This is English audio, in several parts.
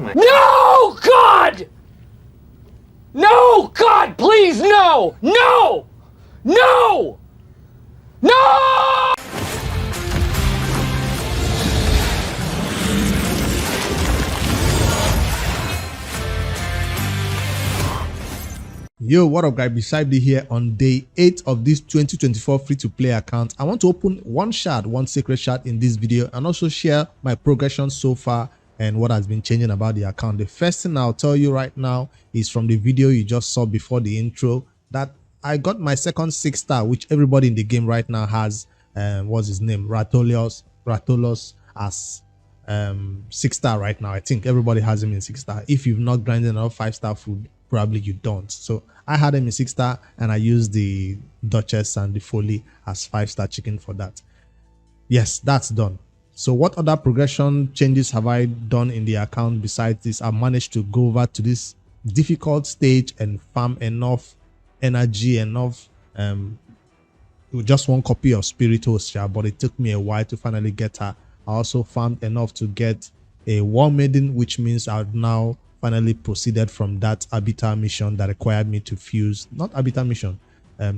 my... No, God! No, God, please, no! No! No! No! Yo, what up guys, Beside here on day 8 of this 2024 free-to-play account. I want to open one sacred shard in this video and also share my progression so far and what has been changing about the account. The first thing I'll tell you right now is from the video you just saw before the intro that I got my second 6-star, which everybody in the game right now has. What's his name? Rosratos as 6-star right now. I think everybody has him in 6-star. If you've not grinded enough 5-star food, probably you don't. So I had him in 6-star and I used the Duchess and the Foley as 5-star chicken for that. Yes, that's done. So what other progression changes have I done in the account besides this? I managed to go over to this difficult stage and farm enough energy, enough just one copy of Spiritos, but it took me a while to finally get her. I also farmed enough to get a War Maiden, which means I've now finally proceeded from that arbiter mission that required me to fuse, not arbiter mission,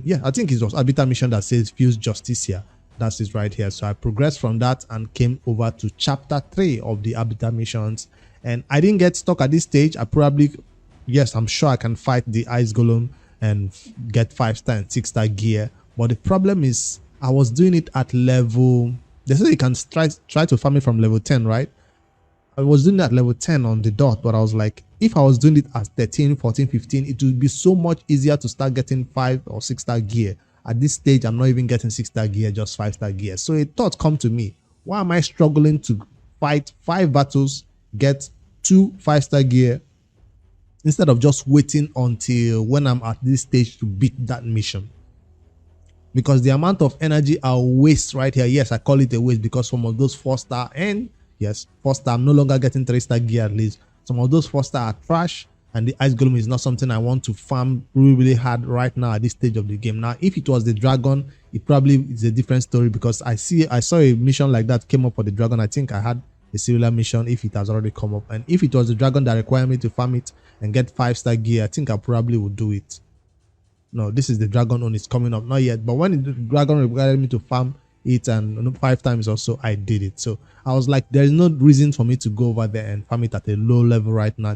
yeah, I think it was arbiter mission that says fuse Justicia. That's it right here. So I progressed from that and came over to chapter 3 of the arbiter missions, and I didn't get stuck at this stage. I probably, yes, I'm sure I can fight the ice golem and get 5-star and 6-star gear, but the problem is I was doing it at level, they say you can try to farm it from level 10, right? I was doing that level 10 on the dot, but I was like, if I was doing it at 13, 14, 15, it would be so much easier to start getting 5 or 6-star gear. At this stage, I'm not even getting 6-star gear, just 5-star gear. So a thought come to me, why am I struggling to fight 5 battles, get 2 5-star gear, instead of just waiting until when I'm at this stage to beat that mission? Because the amount of energy I'll waste right here, yes, I call it a waste because some of those 4-star and yes, 4-star, I'm no longer getting 3-star gear at least. Some of those 4-star are trash, and the ice golem is not something I want to farm really hard right now at this stage of the game. Now, if it was the dragon, it probably is a different story because I saw a mission like that came up for the dragon. I think I had a similar mission if it has already come up. And if it was the dragon that required me to farm it and get 5-star gear, I think I probably would do it. No, this is the dragon one, it's coming up, not yet. But when the dragon required me to farm it and 5 times or so, I did it. So I was like, there is no reason for me to go over there and farm it at a low level right now.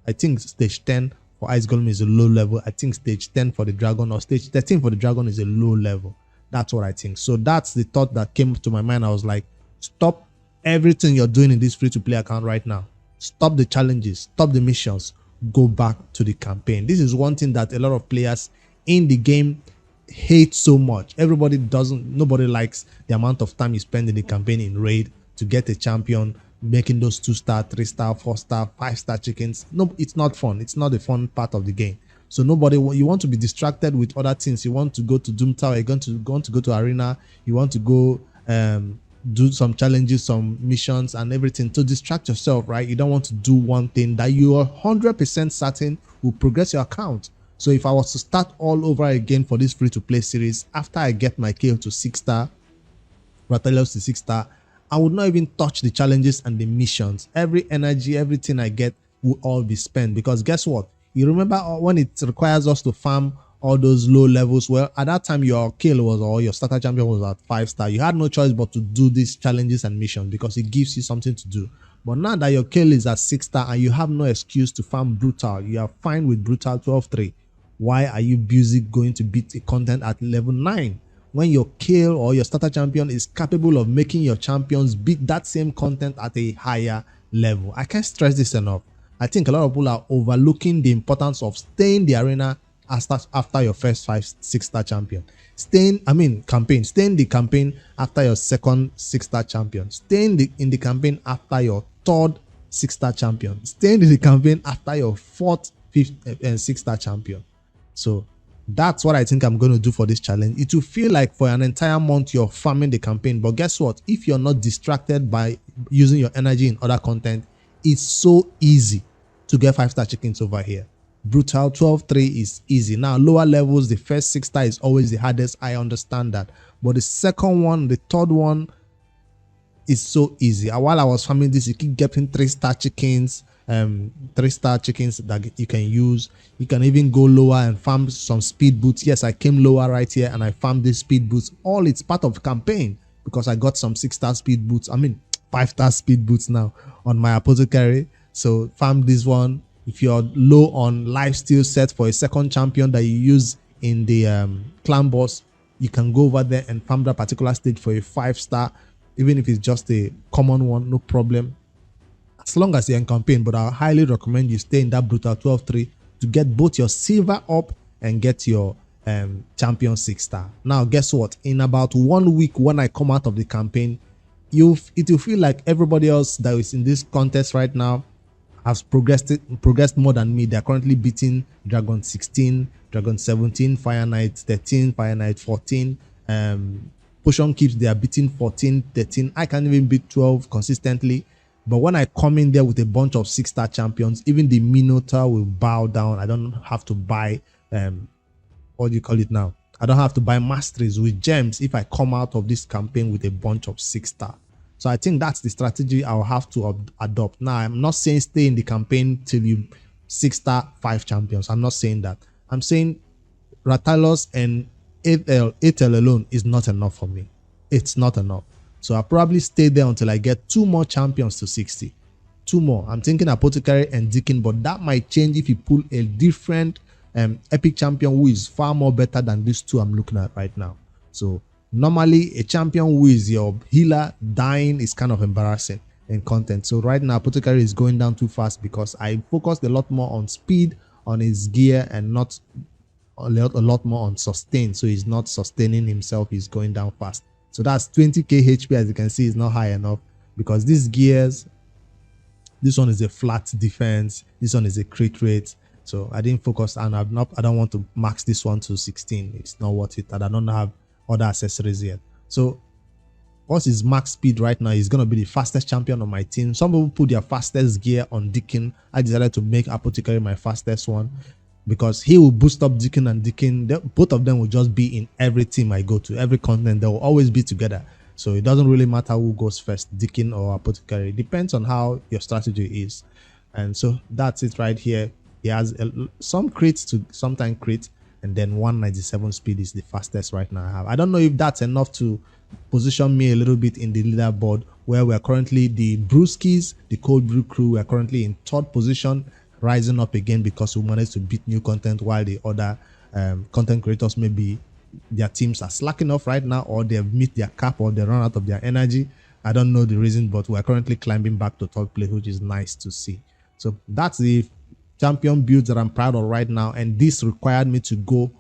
I think stage 10 for ice golem is a low level. I think stage 10 for the dragon or stage 13 for the dragon is a low level. That's what I think. So that's the thought that came to my mind. I was like, stop everything you're doing in this free-to-play account right now. Stop the challenges, stop the missions, go back to the campaign. This is one thing that a lot of players in the game hate so much. Nobody likes the amount of time you spend in the campaign in raid to get a champion, making those 2-star, 3-star, 4-star, 5-star chickens. No, it's not fun. It's not the fun part of the game. So you want to be distracted with other things. You want to go to Doom Tower, you're going to go to Arena, you want to go do some challenges, some missions and everything to distract yourself, right? You don't want to do one thing that you are 100% certain will progress your account. So if I was to start all over again for this free-to-play series, after I get my KO to 6-star, Rosratos to 6-star, I would not even touch the challenges and the missions. Every energy, everything I get will all be spent, because guess what? You remember when it requires us to farm all those low levels? Well, at that time your kill was, or your starter champion was at 5-star. You had no choice but to do these challenges and missions because it gives you something to do. But now that your kill is at 6-star and you have no excuse to farm brutal, you are fine with brutal 12-3. Why are you busy going to beat a content at level 9 when your kill or your starter champion is capable of making your champions beat that same content at a higher level? I can't stress this enough. I think a lot of people are overlooking the importance of staying the arena after your first 5-6-star champion. Staying the campaign after your second 6-star champion. Staying in the campaign after your third 6-star champion. Staying in the campaign after your 4th, 5th, and 6-star champion. So that's what I think I'm going to do for this challenge. It will feel like for an entire month you're farming the campaign, but guess what? If you're not distracted by using your energy in other content, it's so easy to get 5-star chickens over here. Brutal 12-3 is easy. Now lower levels, the first 6-star is always the hardest. I understand that, but the second one, the third one, It's so easy. While I was farming this, you keep getting 3-star chickens, 3-star chickens that you can use. You can even go lower and farm some speed boots. Yes, I came lower right here and I farmed these speed boots. All it's part of campaign because I got some 6-star speed boots. I mean 5-star speed boots now on my apothecary. So farm this one. If you're low on life steal set for a second champion that you use in the clan boss, you can go over there and farm that particular stage for a 5-star, even if it's just a common one, no problem, as long as you're in campaign. But I highly recommend you stay in that brutal 12-3 to get both your silver up and get your champion 6-star. Now guess what, in about 1 week when I come out of the campaign, it will feel like everybody else that is in this contest right now has progressed more than me. They're currently beating Dragon 16, Dragon 17, Fire Knight 13, Fire Knight 14. Potion Keeps, they are beating 14, 13. I can't even beat 12 consistently. But when I come in there with a bunch of 6-star champions, even the Minotaur will bow down. I don't have to buy what do you call it now? I don't have to buy masteries with gems if I come out of this campaign with a bunch of 6-star. So I think that's the strategy I'll have to adopt. Now, I'm not saying stay in the campaign till you 6-star 5 champions. I'm not saying that. I'm saying Ratalos and ATL alone is not enough for me. It's not enough. So I'll probably stay there until I get 2 more champions to 60. 2 more. I'm thinking Apothecary and Deacon, but that might change if you pull a different epic champion who is far more better than these 2 I'm looking at right now. So normally a champion who is your healer dying is kind of embarrassing in content. So right now Apothecary is going down too fast because I focused a lot more on speed on his gear and not a lot more on sustain. So he's not sustaining himself, he's going down fast. So that's 20k HP. As you can see, is not high enough because these gears, this one is a flat defense, this one is a crit rate. So I didn't focus, and I don't want to max this one to 16. It's not worth it, and I don't have other accessories yet. So what's his max speed right now? He's gonna be the fastest champion on my team. Some people put their fastest gear on Deacon. I decided to make Apothecary my fastest one because he will boost up Deacon, and Deacon, both of them will just be in every team I go to, every continent. They will always be together. So it doesn't really matter who goes first, Deacon or Apothecary. It depends on how your strategy is. And so that's it right here. He has some crits to sometimes crit, and then 197 speed is the fastest right now I have. I don't know if that's enough to position me a little bit in the leaderboard, where we're currently the Brewskies, the Cold Brew crew. We're currently in 3rd position, rising up again because we managed to beat new content, while the other content creators, maybe their teams are slacking off right now, or they've met their cap, or they run out of their energy. I don't know the reason, but we're currently climbing back to 3rd place, which is nice to see. So that's the champion builds that I'm proud of right now, and this required me to go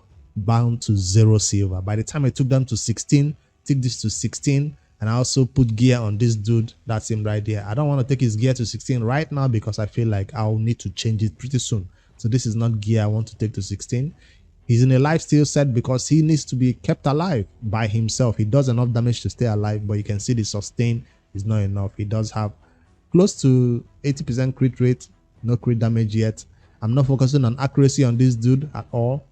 down to 0 silver. By the time I took them to 16, take this to 16, and I also put gear on this dude. That's him right there. I don't want to take his gear to 16 right now because I feel like I'll need to change it pretty soon. So this is not gear I want to take to 16. He's in a lifesteal set because he needs to be kept alive by himself. He does enough damage to stay alive, but you can see the sustain is not enough. He does have close to 80% crit rate, no crit damage yet. I'm not focusing on accuracy on this dude at all,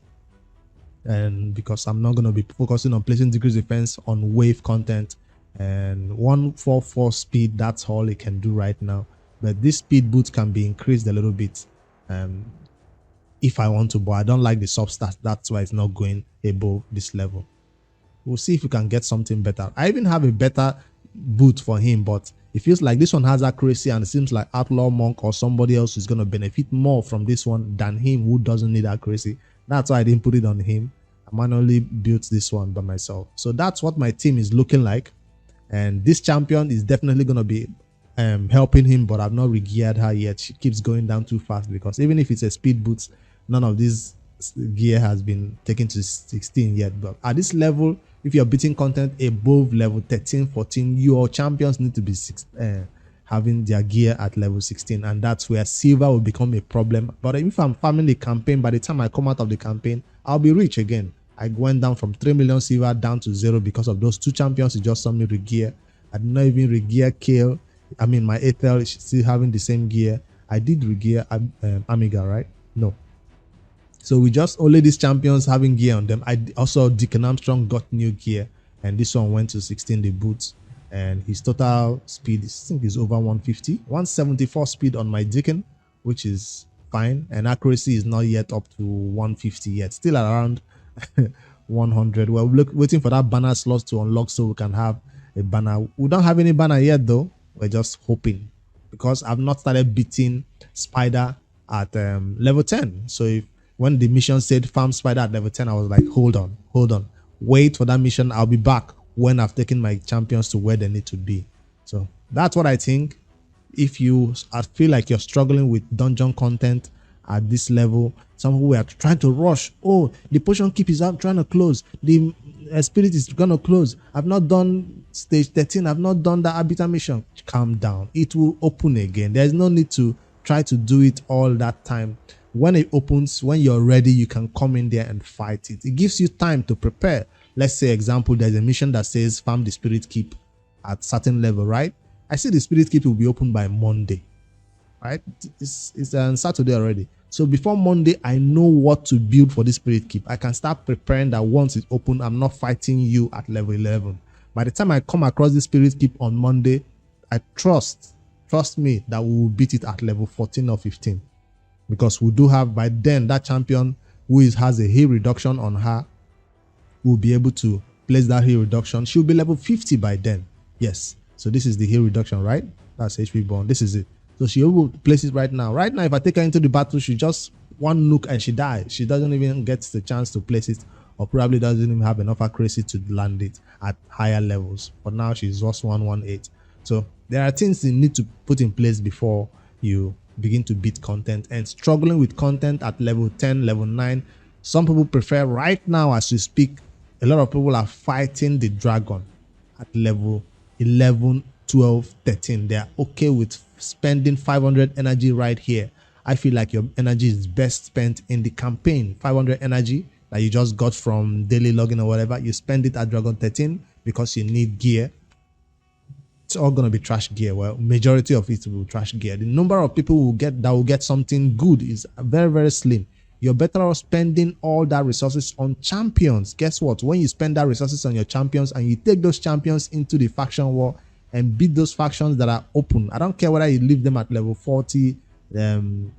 and because I'm not going to be focusing on placing decreased defense on wave content, and 144 speed, that's all it can do right now. But this speed boost can be increased a little bit if I want to, but I don't like the substats. That's why it's not going above this level. We'll see if we can get something better. I even have a better boot for him, but it feels like this one has accuracy, and it seems like Outlaw Monk or somebody else is going to benefit more from this one than him, who doesn't need accuracy. That's why I didn't put it on him. I manually built this one by myself. So that's what my team is looking like, and this champion is definitely going to be helping him, but I've not regeared her yet. She keeps going down too fast because even if it's a speed boost, none of this gear has been taken to 16 yet. But at this level, if you're beating content above level 13, 14, your champions need to be having their gear at level 16, and that's where silver will become a problem. But if I'm farming the campaign, by the time I come out of the campaign, I'll be rich again. I went down from 3 million silver down to 0 because of those 2 champions who just saw me regear. I did not even regear Kale. I mean, my Ethel is still having the same gear. I did regear Amiga, right? No. So we just only these champions having gear on them. I also Deacon Armstrong got new gear, and this one went to 16, the boots. and his total speed is, I think, is over 150, 174 speed on my Deacon, which is fine, and accuracy is not yet up to 150 yet, still around 100. We're waiting for that banner slot to unlock so we can have a banner. We don't have any banner yet though. We're just hoping, because I've not started beating Spider at level 10. So if when the mission said farm Spider at level 10, I was like, hold on, wait for that mission. I'll be back when I've taken my champions to where they need to be. So that's what I think. If I feel like you're struggling with dungeon content at this level, some people are trying to rush. Oh, the potion keep is out trying to close, the spirit is gonna close, I've not done stage 13, I've not done the arbiter mission. Calm down, it will open again. There's no need to try to do it all that time. When it opens, when you're ready, you can come in there and fight it. It gives you time to prepare. Let's say, example, there's a mission that says farm the spirit keep at certain level, right? I see the spirit keep will be open by Monday, right? It's on Saturday already. So before Monday, I know what to build for this spirit keep. I can start preparing that once it's open, I'm not fighting you at level 11. By the time I come across the spirit keep on Monday, I trust me that we will beat it at level 14 or 15. Because we do have by then that champion who has a heal reduction on her will be able to place that heal reduction. She'll be level 50 by then. Yes. So this is the heal reduction, right? That's HP burn. This is it. So she will place it right now. Right now, if I take her into the battle, she just one nuke and she dies. She doesn't even get the chance to place it, or probably doesn't even have enough accuracy to land it at higher levels. But now she's just 118. So there are things you need to put in place before you begin to beat content. And struggling with content at level 10, level 9, some people prefer right now as we speak. A lot of people are fighting the dragon at level 11, 12, 13. They are okay with spending 500 energy right here. I feel like your energy is best spent in the campaign. 500 energy that you just got from daily login or whatever, you spend it at dragon 13 because you need gear. It's all going to be trash gear. Well, majority of it will be trash gear. The number of people will get something good is very, very slim. You're better off spending all that resources on champions. Guess what? When you spend that resources on your champions and you take those champions into the faction war and beat those factions that are open, I don't care whether you leave them at level 40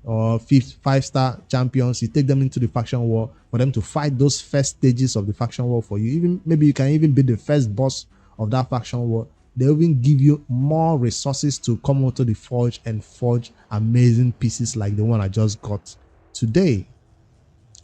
or 5-star champions, you take them into the faction war for them to fight those first stages of the faction war for you. Even maybe you can even be the first boss of that faction war. They even give you more resources to come onto the forge and forge amazing pieces like the one I just got today.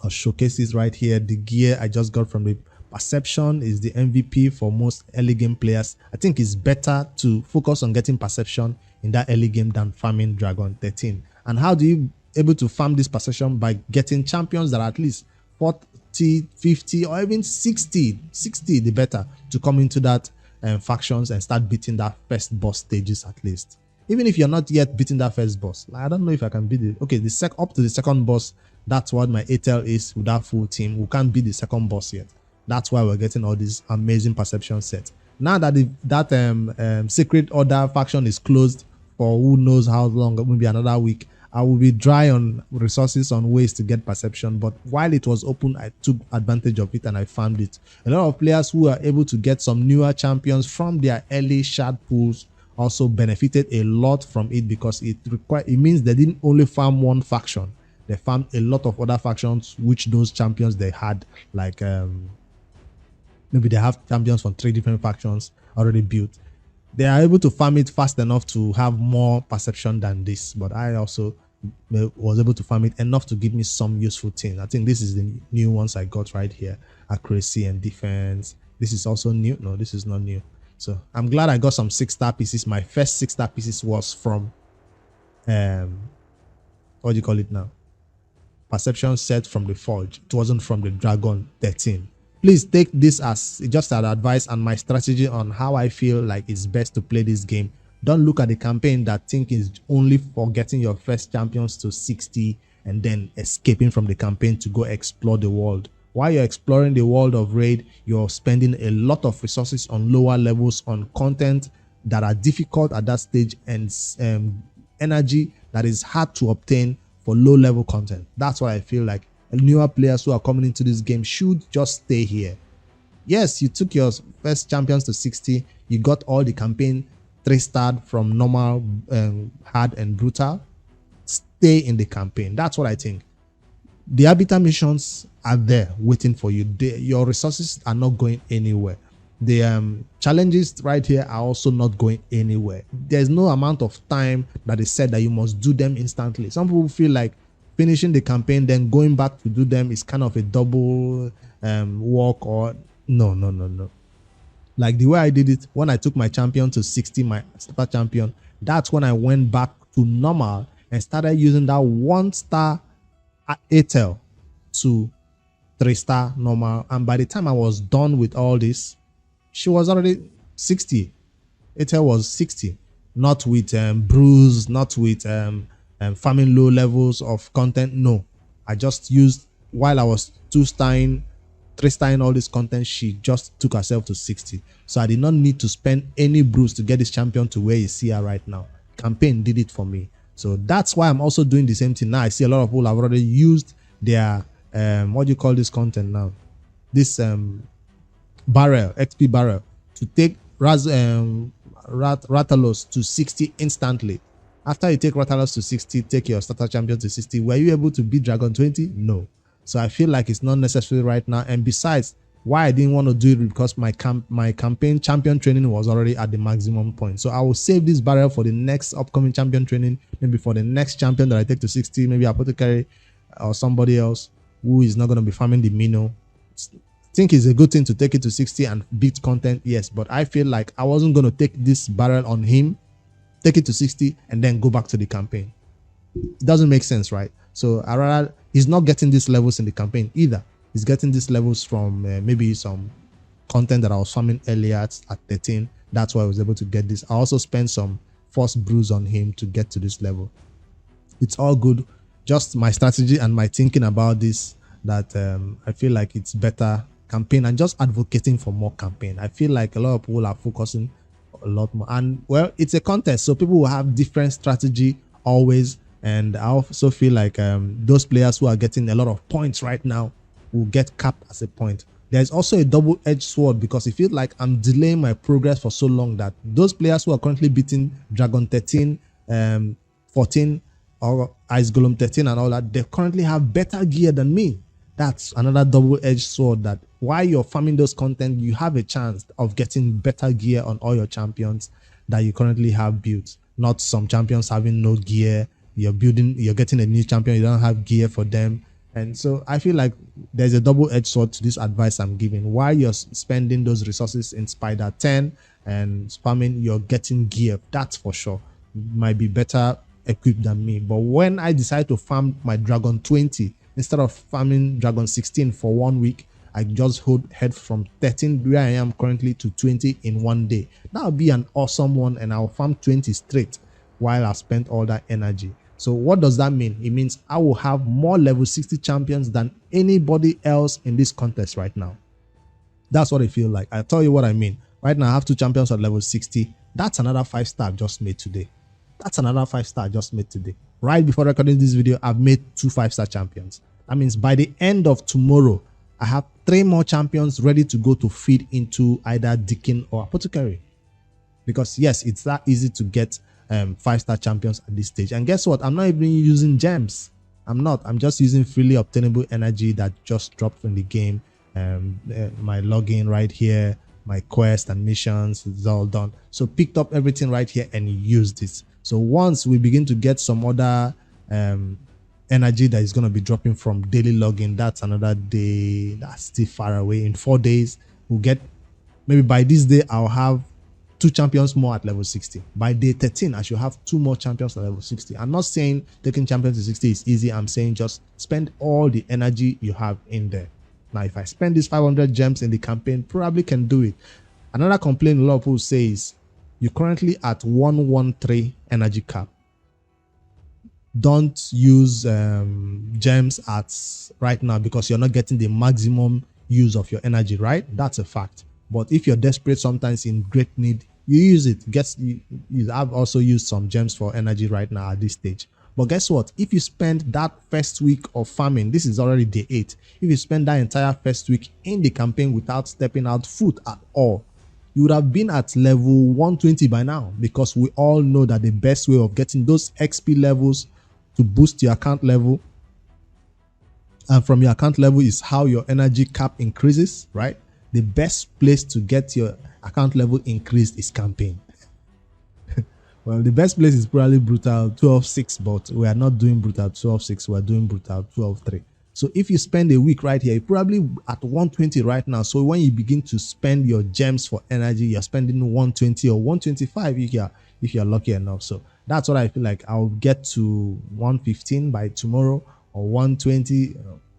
I'll showcase this right here. The gear I just got from the perception is the MVP for most early game players. I think it's better to focus on getting perception in that early game than farming dragon 13. And how do you able to farm this perception? By getting champions that are at least 40, 50 or even 60 the better, to come into that factions and start beating that first boss stages at least. Even if you're not yet beating that first boss, like, I don't know if I can beat it. Okay, up to the second boss, that's what my ATL is with that full team. We can't beat the second boss yet. That's why we're getting all these amazing perception sets. Now that that secret order faction is closed for who knows how long, maybe another week, I will be dry on resources, on ways to get perception. But while it was open, I took advantage of it and I farmed it. A lot of players who are able to get some newer champions from their early shard pools also benefited a lot from it, because it means they didn't only farm one faction. They farmed a lot of other factions, which those champions they had, like maybe they have champions from 3 different factions already built. They are able to farm it fast enough to have more perception than this. But I also was able to farm it enough to give me some useful things. I think this is the new ones I got right here. Accuracy and defense. This is also new. No, this is not new. So I'm glad I got some 6-star pieces. My first 6-star pieces was from what do you call it now? Perception set from the forge. It wasn't from the dragon 13. Please take this as just an advice and my strategy on how I feel like it's best to play this game. Don't look at the campaign that think is only for getting your first champions to 60 and then escaping from the campaign to go explore the world. While you're exploring the world of raid, you're spending a lot of resources on lower levels, on content that are difficult at that stage, and energy that is hard to obtain for low level content. That's why I feel like newer players who are coming into this game should just stay here. Yes, you took your first champions to 60. You got all the campaign 3-star from normal, hard, and brutal. Stay in the campaign. That's what I think. The arbiter missions are there waiting for you. Your resources are not going anywhere. The challenges right here are also not going anywhere. There's no amount of time that is said that you must do them instantly. Some people feel like finishing the campaign then going back to do them is kind of a double work, or no. Like the way I did it when I took my champion to 60, my starter champion, that's when I went back to normal and started using that 1-star ATEL to 3-star normal. And by the time I was done with all this, she was already 60. ATEL was 60, not with bruise, not with farming low levels of content. No, I just used, while I was 2-starring, 3-starring all this content, she just took herself to 60. So I did not need to spend any bruise to get this champion to where you see her right now. Campaign did it for me. So that's why I'm also doing the same thing now. I see a lot of people have already used their what do you call this content now? This barrel, XP barrel, to take Rosratos to 60 instantly. After you take Rosratos to 60, take your starter champion to 60. Were you able to beat Dragon 20? No. So I feel like it's not necessary right now. And besides, why I didn't want to do it, because my campaign champion training was already at the maximum point. So I will save this barrel for the next upcoming champion training, maybe for the next champion that I take to 60, maybe Apothecary or somebody else who is not going to be farming the Mino. I think it's a good thing to take it to 60 and beat content, yes, but I feel like I wasn't going to take this barrel on him, take it to 60, and then go back to the campaign. It doesn't make sense, right? So I rather, he's not getting these levels in the campaign either. He's getting these levels from maybe some content that I was farming earlier at 13. That's why I was able to get this. I also spent some first bruise on him to get to this level. It's all good. Just my strategy and my thinking about this, that I feel like it's better campaign, and just advocating for more campaign. I feel like a lot of people are focusing a lot more, and well, it's a contest, so people will have different strategy always. And I also feel like those players who are getting a lot of points right now will get capped as a point. There's also a double-edged sword, because it feels like I'm delaying my progress for so long that those players who are currently beating Dragon 13, 14, or Ice Golem 13 and all that, they currently have better gear than me. That's another double-edged sword, that while you're farming those content, you have a chance of getting better gear on all your champions that you currently have built. Not some champions having no gear. You're getting a new champion, you don't have gear for them. And so I feel like there's a double-edged sword to this advice I'm giving. While you're spending those resources in Spider 10 and spamming, you're getting gear. That's for sure. You might be better equipped than me. But when I decide to farm my Dragon 20, instead of farming Dragon 16 for 1 week, I just head from 13, where I am currently, to 20 in 1 day. That would be an awesome one, and I'll farm 20 straight while I spent all that energy. So what does that mean? It means I will have more level 60 champions than anybody else in this contest right now. That's what I feel like. I'll tell you what I mean. Right now I have 2 champions at level 60. That's another 5-star I've just made today. That's another 5-star I just made today. Right before recording this video, I've made 2 5-star champions. That means by the end of tomorrow, I have 3 more champions ready to go to feed into either Deacon or Apothecary. Because yes, it's that easy to get 5-star champions at this stage. And guess what? I'm not even using gems. I'm just using freely obtainable energy that just dropped from the game. My login right here, my quest and missions, it's all done. So picked up everything right here and used it. So once we begin to get some other energy that is going to be dropping from daily login, that's another day. That's still far away. In 4 days, we'll get, maybe by this day, I'll have 2 champions more at level 60. By day 13, I should have 2 more champions at level 60. I'm not saying taking champions to 60 is easy. I'm saying just spend all the energy you have in there. Now, if I spend these 500 gems in the campaign, probably can do it. Another complaint a lot of people say is, you're currently at 113 energy cap. Don't use gems at right now, because you're not getting the maximum use of your energy, right? That's a fact. But if you're desperate, sometimes in great need, you use it. I've also used some gems for energy right now at this stage. But guess what? If you spend that first week of farming, this is already day 8. If you spend that entire first week in the campaign without stepping out foot at all, you would have been at level 120 by now, because we all know that the best way of getting those XP levels to boost your account level and from your account level is how your energy cap increases, right? The best place to get your account level increased is campaign. Well, the best place is probably Brutal 12.6, but we are not doing Brutal 12.6. We are doing Brutal 12.3. So if you spend a week right here, you're probably at 120 right now. So when you begin to spend your gems for energy, you're spending 120 or 125 if you're lucky enough. So that's what I feel like. I'll get to 115 by tomorrow or 120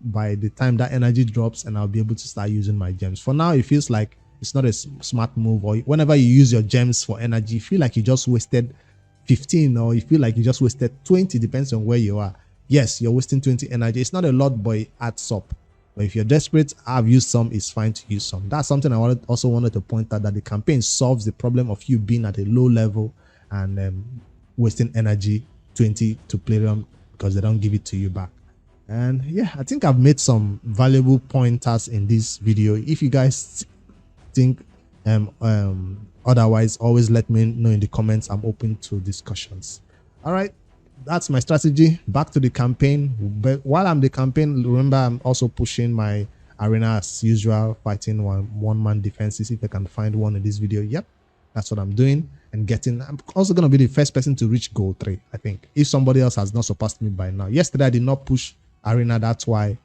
by the time that energy drops, and I'll be able to start using my gems. For now, it feels like it's not a smart move, or whenever you use your gems for energy, you feel like you just wasted 15 or you feel like you just wasted 20, depends on where you are. Yes, you're wasting 20 energy. It's not a lot, but it adds up. But if you're desperate, I've used some, it's fine to use some. That's something I also wanted to point out, that the campaign solves the problem of you being at a low level and wasting energy 20 to play around because they don't give it to you back. And yeah, I think I've made some valuable pointers in this video. If you guys think otherwise, always let me know in the comments. I'm open to discussions. All right, that's my strategy. Back to the campaign. But while I'm the campaign, remember I'm also pushing my arena as usual, fighting one-man defenses. If I can find one in this video, yep, that's what I'm doing. And I'm also going to be the first person to reach goal 3, I think, if somebody else has not surpassed me by now. Yesterday I did not push arena, that's why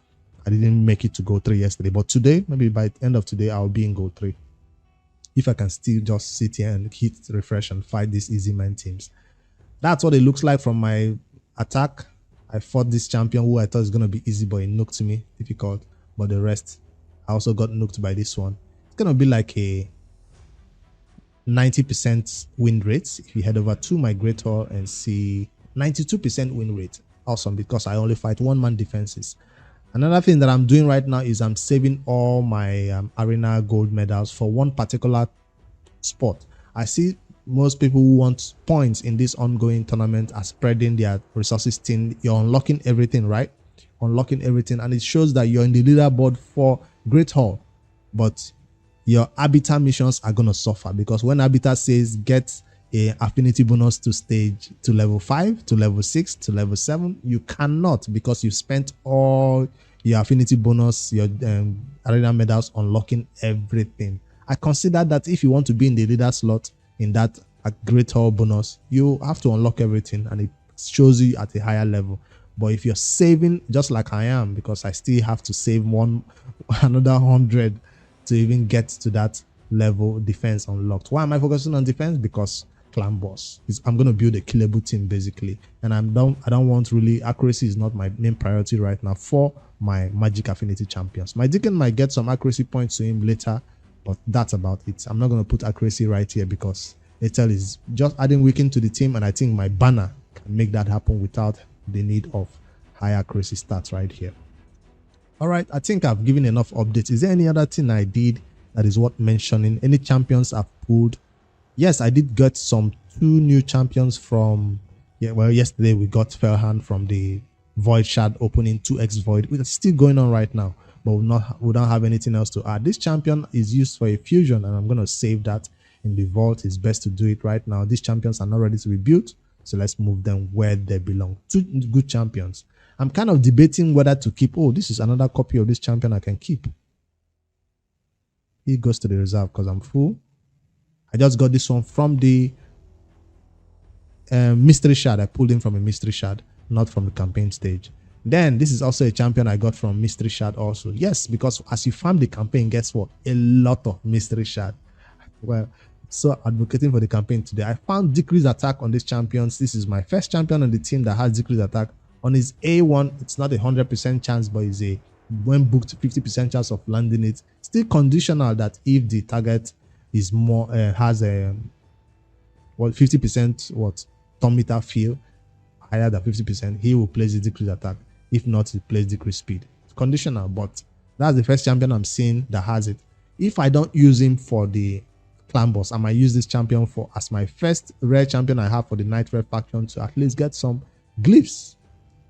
I didn't make it to goal 3 yesterday. But today, maybe by the end of today, I'll be in goal 3, if I can still just sit here and hit refresh and fight these easy man teams. That's what it looks like from my attack. I fought this champion who I thought was going to be easy, but he nuked me, difficult. But the rest, I also got nuked by this one. It's going to be like a 90% win rate. If you head over to my Great Hall and see 92% win rate. Awesome, because I only fight one-man defenses. Another thing that I'm doing right now is I'm saving all my arena gold medals for one particular spot. I see most people who want points in this ongoing tournament are spreading their resources thin. You're unlocking everything, right? Unlocking everything, and it shows that you're in the leaderboard for Great Hall, but your arbiter missions are going to suffer, because when arbiter says get a affinity bonus to level 5, to level 6, to level 7, you cannot, because you've spent all your affinity bonus, your arena medals unlocking everything. I consider that if you want to be in the leader slot in that Great Hall bonus, you have to unlock everything, and it shows you at a higher level. But if you're saving, just like I am, because I still have to save another 100 to even get to that level, defense unlocked. Why am I focusing on defense? Because clan boss. I'm going to build a killable team basically, and I don't want, really, accuracy is not my main priority right now for my magic affinity champions. My Deacon might get some accuracy points to him later, but that's about it. I'm not going to put accuracy right here because Etel is just adding weaken to the team, and I think my banner can make that happen without the need of high accuracy stats right here. All right, I think I've given enough updates. Is there any other thing I did that is worth mentioning? Any champions I've pulled? Yes, I did get some 2 new champions from, yesterday we got Felhan from the Void Shard opening, 2x Void, which is still going on right now, but we don't have anything else to add. This champion is used for a fusion, and I'm going to save that in the vault. It's best to do it right now. These champions are not ready to be built, so let's move them where they belong. 2 good champions. I'm kind of debating whether to keep. Oh, this is another copy of this champion I can keep. He goes to the reserve because I'm full. I just got this one from the mystery shard. I pulled him from a mystery shard, not from the campaign stage. Then this is also a champion I got from mystery shard also. Yes, because as you farm the campaign, guess what? A lot of mystery shard. Well, so advocating for the campaign today, I found decreased attack on these champions. This is my first champion on the team that has decreased attack. On his A1, it's not a 100% chance, but it's a, when booked, 50% chance of landing it. Still conditional that if the target is more has a 50% turn meter feel higher than 50%, he will place the decreased attack. If not, he plays decreased speed. It's conditional, but that's the first champion I'm seeing that has it. If I don't use him for the clan boss, I might use this champion as my first rare champion I have for the Night Red faction to at least get some glyphs.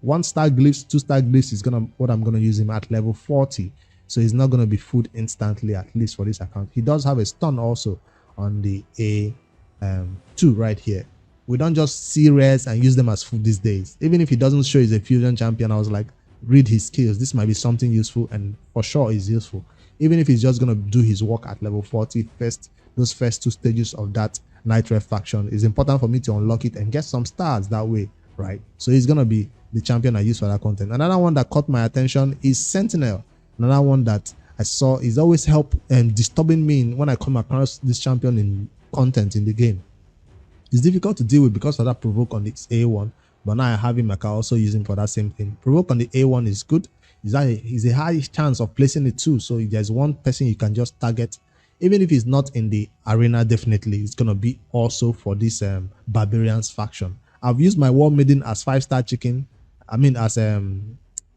1-star glyphs, 2-star glyphs is what I'm gonna use him at level 40. So he's not gonna be food instantly, at least for this account. He does have a stun also on the A2 right here. We don't just see rares and use them as food these days. Even if he doesn't show he's a fusion champion, I was like, read his skills. This might be something useful, and for sure is useful. Even if he's just gonna do his work at level 40 first, those first 2 stages of that Nitro faction is important for me to unlock it and get some stars that way, right? So he's gonna be the champion I use for that content. Another one that caught my attention is Sentinel. Another one that I saw is always disturbing me when I come across this champion in content in the game. It's difficult to deal with because of that provoke on its A1, but now I have him, I can also use him for that same thing. Provoke on the A1 is good. Is a high chance of placing it too. So if there's one person you can just target, even if it's not in the arena, definitely it's gonna be also for this Barbarians faction. I've used my War Maiden as 5-star chicken. I mean as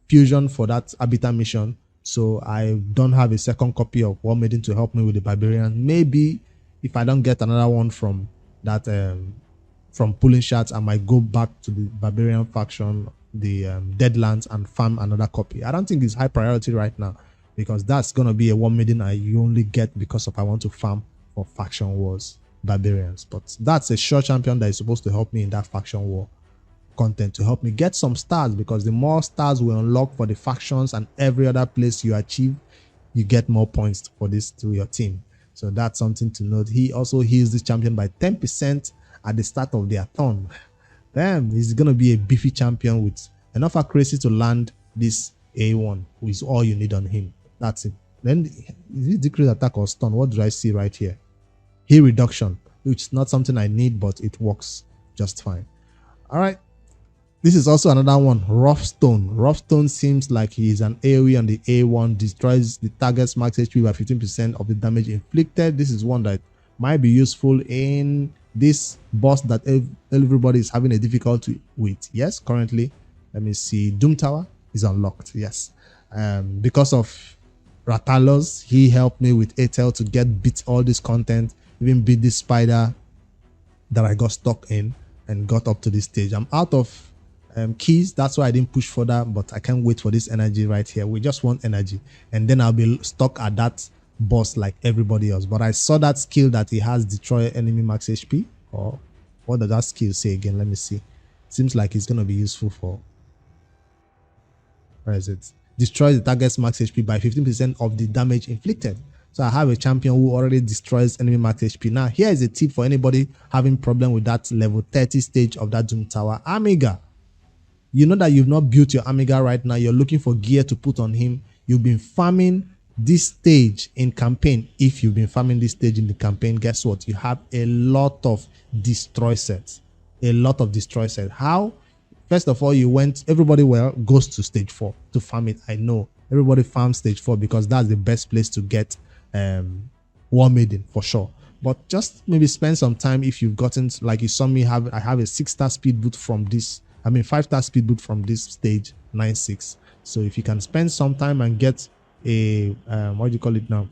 fusion for that Arbiter mission. So I don't have a second copy of War Maiden to help me with the Barbarian. Maybe if I don't get another one from that from pulling shots, I might go back to the Barbarian faction, the Deadlands, and farm another copy. I don't think it's high priority right now because that's gonna be a War Maiden I only get because of I want to farm for faction wars Barbarians. But that's a sure champion that is supposed to help me in that faction war content, to help me get some stars, because the more stars we unlock for the factions and every other place you achieve, you get more points for this to your team. So that's something to note. He also heals this champion by 10% at the start of their turn. Damn, he's gonna be a beefy champion with enough accuracy to land this A1, which is all you need on him. That's it. Then is it decrease attack or stun? What do I see right here? Heal reduction, which is not something I need, but it works just fine. All right. This is also another one, Rough Stone. Rough Stone seems like he is an AoE on the A1, destroys the target's max HP by 15% of the damage inflicted. This is one that might be useful in this boss that everybody is having a difficulty with. Yes, currently, let me see, Doom Tower is unlocked. Yes, because of Rosratos, he helped me with Atel to beat all this content, even beat this spider that I got stuck in and got up to this stage. I'm out of keys, that's why I didn't push further, but I can't wait for this energy right here. We just want energy, and then I'll be stuck at that boss like everybody else. But I saw that skill that he has, destroy enemy max HP, or what does that skill say again? Let me see. Seems like it's going to be useful for, where is it? Destroys the target's max HP by 15% of the damage inflicted. So I have a champion who already destroys enemy max HP. Now here is a tip for anybody having problem with that level 30 stage of that Doom Tower. Amiga, you know that you've not built your Amiga right now, you're looking for gear to put on him. You've been farming this stage in campaign. If you've been farming this stage in the campaign, guess what? You have a lot of destroy sets. A lot of destroy sets. How? First of all, everybody goes to stage 4 to farm it. I know everybody farms stage 4 because that's the best place to get War Maiden for sure. But just maybe spend some time if you've gotten, like you saw me have, I have a 6-star speed boot from this, 5-star speed boot from this stage 9-6. So if you can spend some time and get a what do you call it now,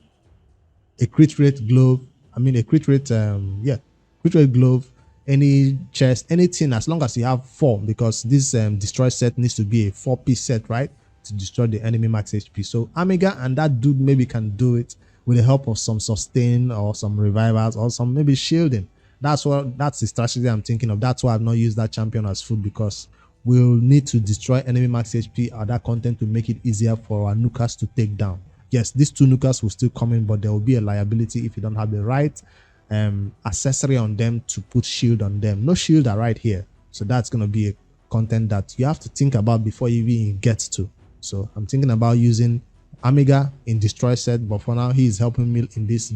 a crit rate glove, a crit rate crit rate glove, any chest, anything, as long as you have 4, because this destroy set needs to be a 4-piece set, right, to destroy the enemy max HP. So Amiga and that dude maybe can do it with the help of some sustain or some revivals or some maybe shielding. That's the strategy I'm thinking of. That's why I've not used that champion as food, because we'll need to destroy enemy max HP or that content to make it easier for our nukas to take down. Yes, these 2 nukas will still come in, but there will be a liability if you don't have the right accessory on them to put shield on them. No shield are right here. So that's going to be a content that you have to think about before you even get to. So I'm thinking about using Amiga in destroy set, but for now he is helping me in this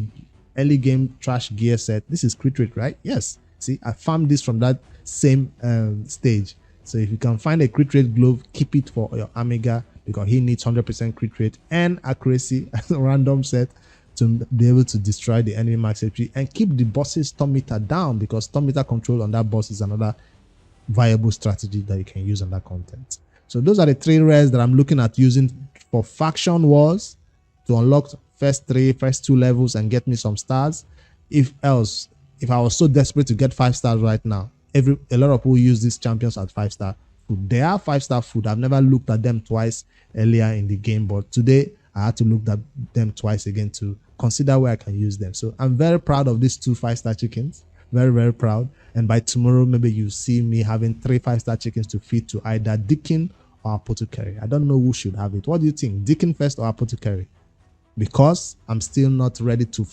early game trash gear set. This is crit rate, right? Yes. See, I farmed this from that same stage. So if you can find a crit rate glove, keep it for your Amiga, because he needs 100% crit rate and accuracy as a random set to be able to destroy the enemy max HP and keep the boss's stun meter down, because stun meter control on that boss is another viable strategy that you can use on that content. So those are the 3 rares that I'm looking at using for faction wars to unlock first 2 levels and get me some stars. If I was so desperate to get 5 stars right now, a lot of people use these champions at 5-star food. They are 5-star food. I've never looked at them twice earlier in the game, but today I had to look at them twice again to consider where I can use them. So I'm very proud of these 2 5-star chickens. Very, very proud. And by tomorrow, maybe you see me having 3 5-star chickens to feed to either Deacon or Apothecary. I don't know who should have it. What do you think? Deacon first or Apothecary? Because I'm still not ready to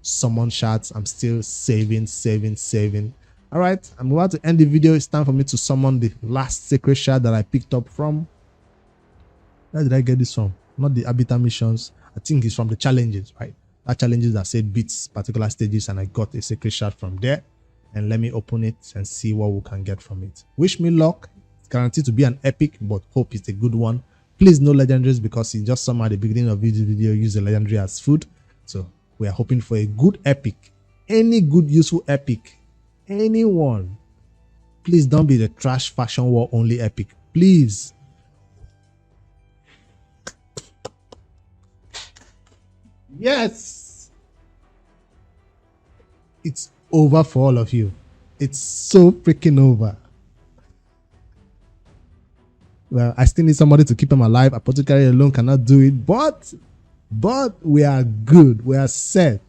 summon shards. I'm still saving. All right, I'm about to end the video. It's time for me to summon the last sacred shard that I picked up from. Where did I get this from? Not the Habitat missions. I think it's from the challenges, right? That challenges that said beats particular stages, and I got a sacred shard from there. And let me open it and see what we can get from it. Wish me luck. It's guaranteed to be an epic, but hope it's a good one. Please no legendaries, because he just somehow at the beginning of this video used the legendary as food. So we are hoping for a good epic. Any good useful epic. Anyone. Please don't be the trash fashion war only epic. Please. Yes. It's over for all of you. It's so freaking over. Well, I still need somebody to keep him alive. Apothecary alone cannot do it, but we are good. We are set.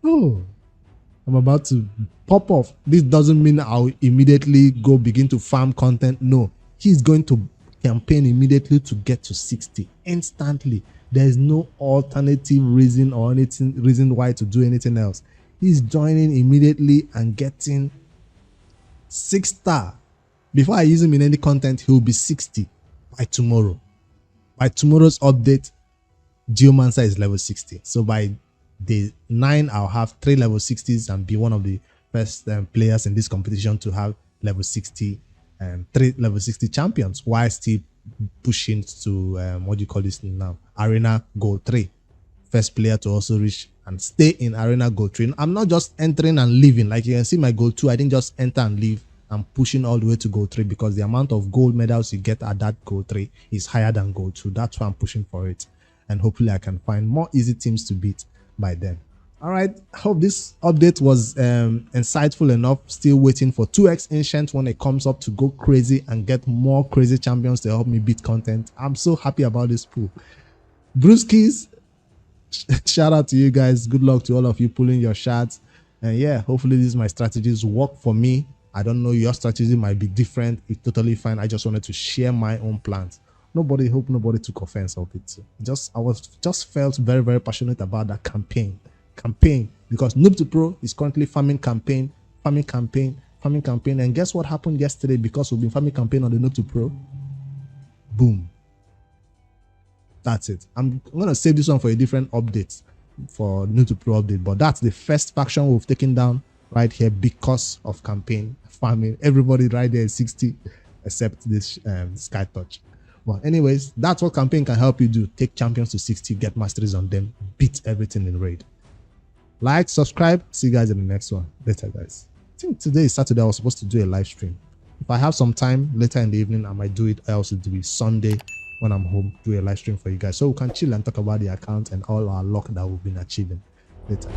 Oh, I'm about to pop off. This doesn't mean I'll immediately go begin to farm content. No, he's going to campaign immediately to get to 60 instantly. There is no alternative reason or reason why to do anything else. He's joining immediately and getting 6-star. Before I use him in any content, he will be 60 by tomorrow. By tomorrow's update, Geomancer is level 60. So by day 9, I'll have 3 level 60s and be one of the first players in this competition to have level 60 and 3 level 60 champions, while still pushing to what do you call this now? Arena Gold 3. First player to also reach and stay in Arena Gold 3. I'm not just entering and leaving. Like you can see my Gold 2, I didn't just enter and leave. I'm pushing all the way to Gold 3 because the amount of gold medals you get at that Gold 3 is higher than Gold 2. That's why I'm pushing for it. And hopefully I can find more easy teams to beat by then. All right, I hope this update was insightful enough. Still waiting for 2x Ancient when it comes up to go crazy and get more crazy champions to help me beat content. I'm so happy about this pool. Brewskies, shout out to you guys. Good luck to all of you pulling your shards. And yeah, hopefully these my strategies work for me. I don't know, your strategy might be different. It's totally fine. I just wanted to share my own plans. Hope nobody took offense of it. I just felt very, very passionate about that campaign, because Noob to Pro is currently farming campaign. And guess what happened yesterday? Because we've been farming campaign on the Noob to Pro, boom, that's it. I'm gonna save this one for a different update, for Noob to Pro update, but that's the first faction we've taken down right here because of campaign farming. Everybody right there is 60 except this Sky Touch. But anyways, that's what campaign can help you do. Take champions to 60, get masteries on them, beat everything in raid. Like, subscribe. See you guys in the next one. Later, guys. I think today is Saturday. I was supposed to do a live stream. If I have some time later in the evening, I might do it. I also do it Sunday when I'm home, do a live stream for you guys, so we can chill and talk about the account and all our luck that we've been achieving later.